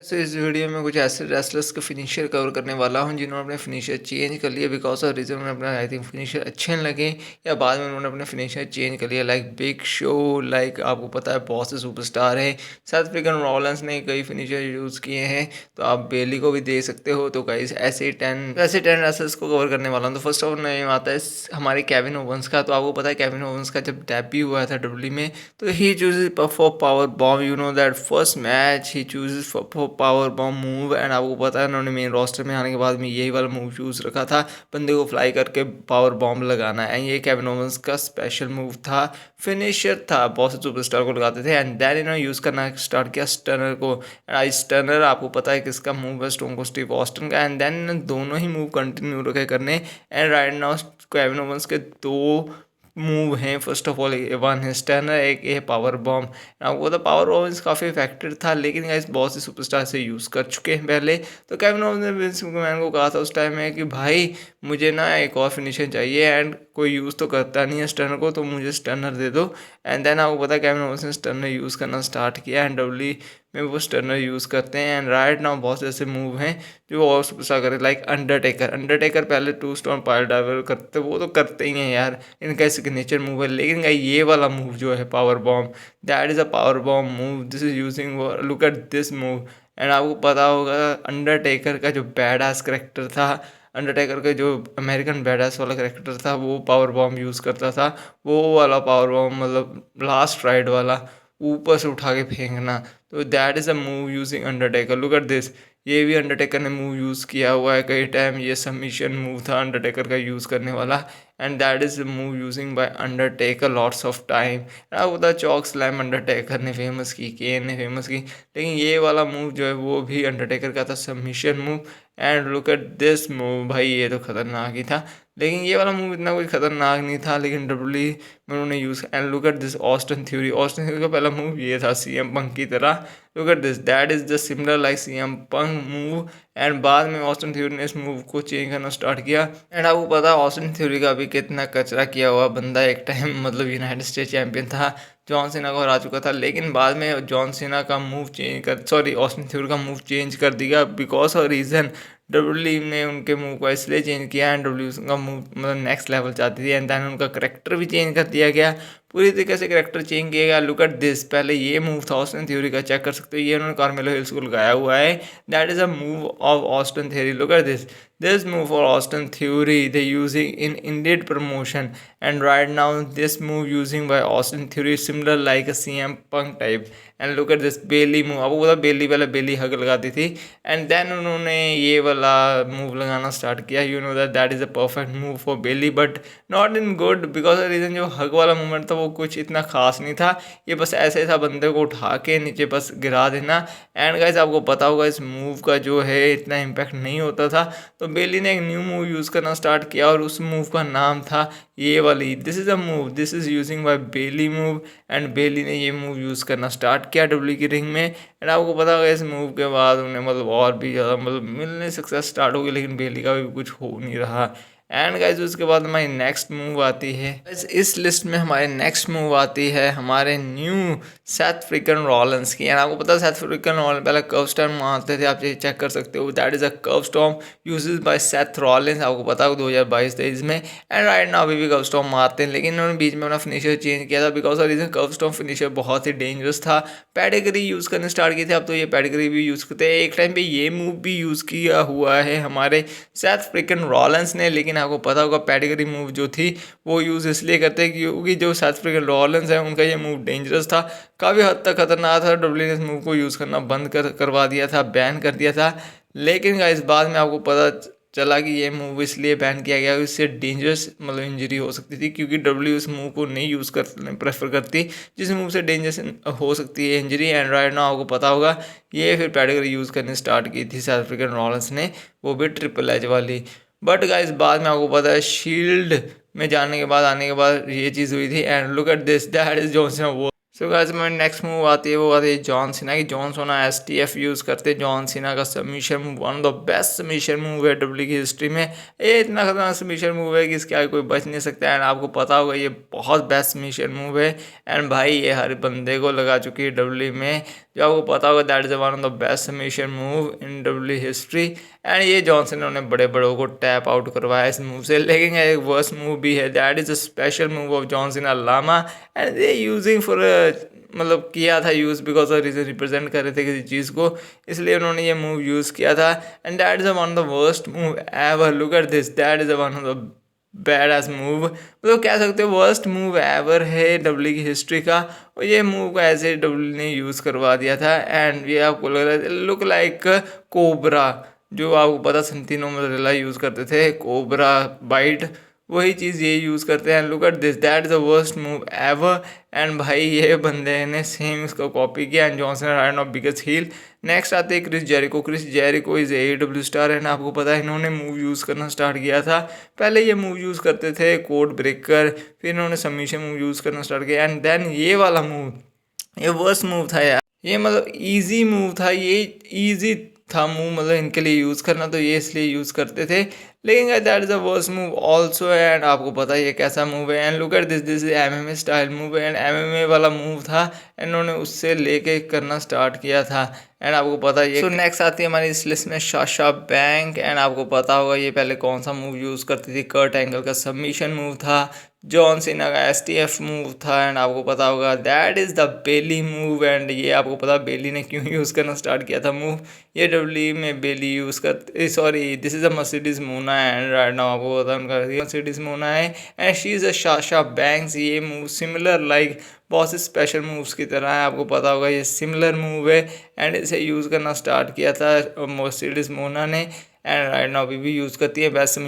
सो इस वीडियो में कुछ ऐसे रेसलर्स के फिनिशर कवर करने वाला हूं जिन्होंने अपने फिनिशर चेंज कर लिए बिकॉज ऑफ रीजन उन्हें अपना आई थिंक फिनिशर अच्छे नहीं लगे या बाद में उन्होंने अपने फिनिशर चेंज कर लिया लाइक बिग शो। लाइक आपको पता है बॉस सुपरस्टार है। साउथ अफ्रीकन रॉलेंस ने कई फिनिशर यूज़ किए हैं तो आप बेली को भी दे सकते हो। तो गाइस ऐसे 10 रेसलर्स को कवर करने वाला हूँ। तो फर्स्ट ऑफ नेम आता है हमारे केविन ओवंस का। तो आपको पता है केविन ओवंस का जब डेब्यू हुआ था डब्ल्यू में तो ही chooses for power bomb. You know that first match he chooses for power bomb move and आपको पता है उन्होंने मेन रोस्टर में आने के बाद में यही वाला मूव चूज रखा था, बंदे को फ्लाई करके पावर बॉम्ब लगाना है। एंड ये केविन ओवंस का स्पेशल मूव था, फिनिशर था, बहुत से सुपरस्टार को लगाते थे। एंड देन इन्होंने यूज़ करना स्टार्ट किया स्टनर को। एंड स्टनर आपको पता है किसका मूव है, स्टोन कोल्ड स्टीव ऑस्टिन का। एंड देन दोनों ही मूव कंटिन्यू रखे करने। And right now Kevin Owens के दो मूव हैं। फर्स्ट ऑफ ऑल वन है स्टैनर, एक है पावर बॉम्ब। आपको तो पावर बॉम्ब काफ़ी इफेक्टिव था लेकिन गाइस बहुत से सुपरस्टार से यूज़ कर चुके हैं पहले। तो केविन ओवंस ने विंस मैकमैन को कहा था उस टाइम में कि भाई मुझे ना एक और फिनिशर चाहिए एंड कोई यूज़ तो करता नहीं है स्टनर को, तो मुझे स्टनर दे दो। एंड देन आपको पता है केविन ओवंस ने स्टनर यूज़ करना स्टार्ट किया एंड डब्ल्यू में वो स्टनर यूज़ करते हैं। एंड राइट नाउ बहुत से ऐसे मूव हैं जो और सुपरस्टार करे लाइक अंडरटेकर पहले टू स्टोन पाइल ड्राइवर करते, वो तो करते ही हैं यार, इनका सिग्नेचर मूव है। लेकिन ये वाला मूव जो है power bomb, that is a power bomb move, this is using, look at this move. And आपको पता होगा अंडरटेकर का जो बैड एस करेक्टर था, अंडरटेकर का जो अमेरिकन बैडास वाला करेक्टर था वो पावर बॉम्ब यूज़ करता था। वो वाला पावर बॉम्ब मतलब लास्ट राइड वाला, ऊपर से उठा के फेंकना। तो that is a move using Undertaker, look at this. ये भी अंडरटेकर ने मूव यूज़ किया हुआ है कई टाइम, ये सबमिशन मूव था अंडरटेकर का यूज़ करने वाला। And that is move using by Undertaker lots of time. अब उधर चौक स्लैम अंडरटेकर ने फेमस की, केन ने फेमस की, लेकिन ये वाला मूव जो है वो भी अंडरटेकर का था, submission move. And look at this move, भाई ये तो खतरनाक ही था। लेकिन ये वाला मूव इतना कुछ खतरनाक नहीं था लेकिन डब्ल्यू में उन्होंने use. And look at this Austin theory का पहला मूव ये था सीएम पंक की तरह। Look at this, that is the similar like CM Punk move. And बाद में ऑस्टिन थ्योरी ने इस मूव को चेंज करना स्टार्ट किया। एंड आपको पता है ऑस्टिन थ्योरी का भी कितना कचरा किया हुआ बंदा, एक टाइम मतलब यूनाइटेड स्टेट चैंपियन था, जॉन सीना को हरा चुका था। लेकिन बाद में जॉन सीना का मूव चेंज कर, सॉरी ऑस्टिन थ्योरी का मूव चेंज कर दिया बिकॉज ऑफ रीज़न डब्ल्यू ने उनके मूव को इसलिए चेंज किया एंड डब्ल्यू का मूव मतलब नेक्स्ट लेवल चाहती थी। एंड देन उनका करेक्टर भी चेंज कर दिया गया, पूरी तरीके से करेक्टर चेंज किया गया। लुक एट दिस, पहले ये मूव था ऑस्टिन थ्योरी का, चेक कर सकते हो, ये उन्होंने कार्मेलो हिल्स को लगाया हुआ है। That is a move of Austin theory, look at this move for Austin Theory they using in Indian promotion. And right now this move using by Austin Theory is similar like a CM Punk type. And look at this Bayley move, आपको पता बेली वाला बेली हग लगाती थी। And then उन्होंने ये वाला move लगाना start किया। You know that that is a perfect move for Bayley but not in good because reason जो हग वाला मूवमेंट था वो कुछ इतना खास नहीं था। ये बस ऐसे था बंदे को उठा के नीचे बस गिरा देना। एंड गाइस आपको पता होगा इस मूव का जो है इतना इम्पैक्ट नहीं होता था। तो बेली ने एक न्यू मूव यूज़ करना स्टार्ट किया और उस मूव का नाम था ये वाली, this is a move, this is using by Bayley move. And Bayley ने ये मूव यूज़ करना स्टार्ट किया डब्ल्यू की रिंग में। एंड आपको पता होगा इस मूव के बाद उन्हें मतलब और भी ज़्यादा मतलब मिलने सक्सेस स्टार्ट हो गई, लेकिन बेली का भी कुछ हो नहीं रहा। एंड गाइज उसके बाद हमारी नेक्स्ट मूव आती है, इस लिस्ट में हमारे नेक्स्ट मूव आती है हमारे न्यू सेथ फ्रीकन रॉलेंस की। एंड आपको पता है सेथ फ्रीकन रॉलेंस पहले कर्व स्टॉर्म मारते थे, आप ये चेक कर सकते हो, that is a curve storm uses bye Seth Rollins, आपको पता होगा 2022-23 में। एंड राइट नाउ अभी भी कर्व स्टॉर्म मारते हैं लेकिन उन्होंने बीच में अपना फिनिशर चेंज किया था because of reason curb stomp finisher बहुत ही डेंजरस था। पैडिग्री यूज़ करने स्टार्ट की थे, अब तो ये पैडिग्री भी यूज़ करते हैं। एक टाइम पे ये मूव भी यूज़ किया हुआ है हमारे सेथ फ्रीकन रॉलेंस ने, लेकिन आपको पता होगा पैडिग्री मूव जो थी वो यूज़ इसलिए करते हैं क्योंकि जो सेथ फ्रीकन रॉलेंस है उनका ये मूव डेंजरस था, काफ़ी हद तक खतरनाक था। डब्ल्यू ने इस मूव को यूज़ करना बंद करवा दिया था, बैन कर दिया था। लेकिन इस बाद में आपको पता चला कि ये मूव इसलिए बैन किया गया, इससे डेंजरस मतलब इंजरी हो सकती थी क्योंकि डब्ल्यू इस मूव को नहीं यूज़ कर प्रेफर करती जिस मूव से डेंजरस हो सकती है इंजरी। एंड राइट नाउ आपको पता होगा ये फिर पैडिग्री यूज़ करनी स्टार्ट की थी साउथ अफ्रीकन रॉलेंस ने, वो भी ट्रिपल एच वाली। बट गाइस बाद में आपको पता है शील्ड में जाने के बाद आने के बाद ये चीज़ हुई थी। And look at this, that is John Cena. वो सो गाइस में नेक्स्ट मूव आती है वो आती है जॉन सीना की। जॉन सीना एसटीएफ यूज़ करते हैं, जॉन सीना का submission move one of the best submission move है डब्ल्यू की हिस्ट्री में। ये इतना खतरनाक सबमिशन मूव है कि इसके आगे कोई बच नहीं सकता। एंड आपको पता होगा ये बहुत बेस्ट सबमिशन मूव है। एंड भाई ये हर बंदे को लगा चुकी है डब्ल्यू में, जो आपको पता होगा that is one of the best submission move in W history. And ये जॉनसन ने बड़े बड़ों को टैप आउट करवाया इस मूव से। लेकिन एक वर्स्ट मूव भी है, that is a special move of Johnson Lama and they using for मतलब किया था use because of reason represent कर रहे थे किसी चीज़ को, इसलिए उन्होंने ये मूव यूज़ किया था। And that is one of the worst move ever, look at this, that is one of the bad S move, मतलब कह सकते हो वर्स्ट मूव एवर है डब्ल्यू की हिस्ट्री का। और ये मूव को ऐसे डब्ल्यू ने यूज़ करवा दिया था। एंड ये आपको लग रहा है लुक लाइक कोबरा, जो आपको पता संतीनो मोरेला यूज़ करते थे कोबरा बाइट, वही चीज़ ये यूज़ करते हैं। Look at this, that is the worst move ever. And भाई ये बंदे ने सेम इसको कॉपी किया। And Johnson iron of biggest heel. Next आते हैं Chris Jericho. Chris Jericho is AEW star and आपको पता है इन्होंने मूव यूज़ करना स्टार्ट किया था। पहले ये मूव यूज़ करते थे कोड ब्रेकर, फिर इन्होंने सबमिशन मूव यूज़ करना स्टार्ट किया। एंड देन ये वाला मूव, ये वर्स्ट मूव था यार। ये मतलब इजी मूव था, ये इजी था मूव मतलब इनके लिए यूज़ करना, तो ये इसलिए यूज़ करते थे। लेकिन that is a worst move also. And आपको पता है ये कैसा मूव है। And look at this, this is MMA style move. And MMA वाला मूव था, इन्होंने उससे लेके करना स्टार्ट किया था। एंड आपको पता है ये नेक्स्ट आती है हमारी इस लिस्ट में साशा बैंक। एंड आपको पता होगा ये पहले कौन सा मूव यूज़ करती थी, कर्ट एंगल का सबमिशन मूव था, जॉन सीना का STF मूव था। एंड आपको पता होगा that is the belly move. And ये आपको पता बेली ने क्यों यूज़ करना स्टार्ट किया था मूव, ये डब्ल्यू में बेली यूज़ कर, sorry this is a Mercedes Mona. And right now आपको पता है उनका मर्सिडीज मोना है। And she is a Sasha banks. ये मूव सिमिलर लाइक बहुत से स्पेशल मूव्स की तरह है, आपको पता होगा ये सिमिलर मूव है। एंड इसे यूज़ करना स्टार्ट किया था मर्सिडीज मोना ने। एंड राइट नाउ अभी भी यूज़ करती है बेस्ट